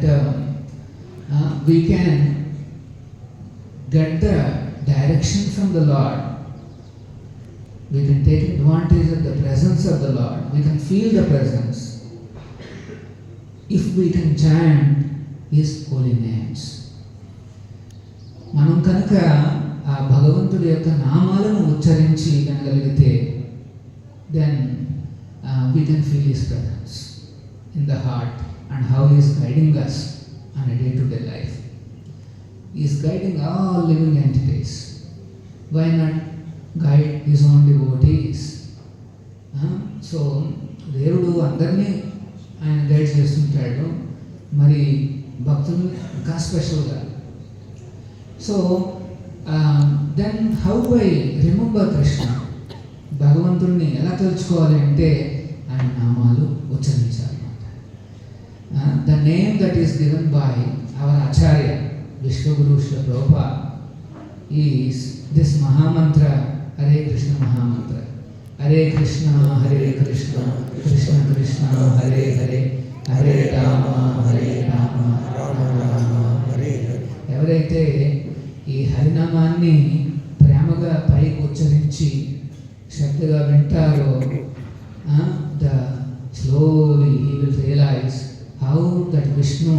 that we can get the direction from the Lord. We can take advantage of the presence of the Lord. We can feel the presence if we can chant His holy names. మనం కనుక ఆ భగవంతుడి యొక్క నామాలను ఉచ్చరించి కనగలిగితే then we can feel His presence in the heart and how He is guiding us on a day-to-day life. He is guiding all living entities. Why not guide His own devotees? So దేవుడు అందరినీ ఆయన guide చేస్తుంటాడు, మరి భక్తులు ఇంకా స్పెషల్గా. So then how I remember Krishna, భగవంతుడిని ఎలా తెలుసుకోవాలి అంటే ఆయన నామాలు ఉచ్చరించాలన్నమాట. The name that is given by our acharya Vishwaguru Shri Prabhupada is this mahamantra, Hare Krishna mahamantra. Hare Krishna Krishna Krishna Hare Hare, Hare Rama Rama Rama Hare Hare. ఎవరైతే ఈ హరినామాన్ని ప్రేమగా పైకి ఉచ్చరించి శ్రద్ధగా వింటారో, slowly he will realize how that Vishnu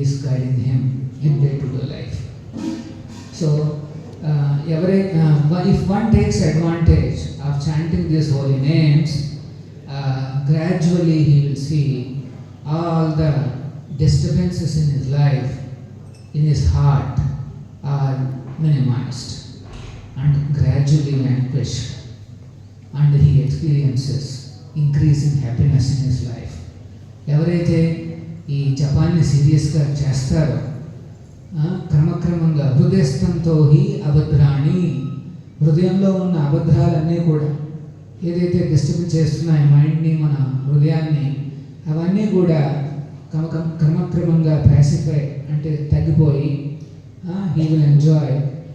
is guiding him in day-to-day life. So, if one takes advantage of chanting these holy names, gradually he will see all the disturbances in his life, in his heart, are minimized and gradually vanquished, and he experiences increasing happiness in his life. ఎవరైతే ఈ జపాన్ని సీరియస్గా చేస్తారో, క్రమక్రమంగా హృదయస్థంతో హి అభద్రాణి, హృదయంలో ఉన్న అబద్ధాలన్నీ కూడా ఏదైతే డిస్టర్బ్ చేస్తున్నాయి మైండ్ని, మన హృదయాన్ని, అవన్నీ కూడా క్రమక్రమంగా ప్యాసిఫై అంటే తగ్గిపోయి he will enjoy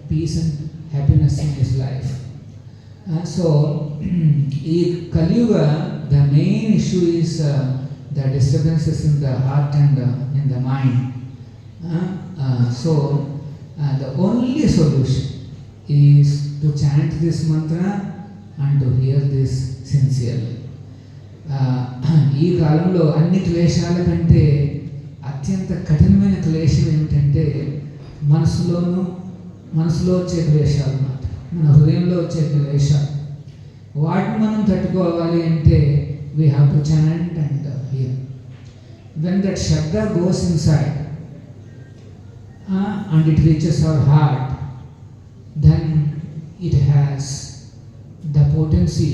peace and happiness in his life. So ఈ కలియుగ the main issue is the disturbances in the heart and in the mind. So the only solution is to chant this mantra and to hear this sincerely. ఈ కాలంలో అన్ని క్లేశాల కంటే అత్యంత కఠినమైన క్లేశం ఏమిటంటే మనసులో వచ్చే క్లేశాలు అన్నమాట, మన హృదయంలో వచ్చే క్లేశాలు. వాటిని మనం తట్టుకోవాలి అంటే we have to chant and hear. When that shabda goes inside and it reaches our heart, then it has the potency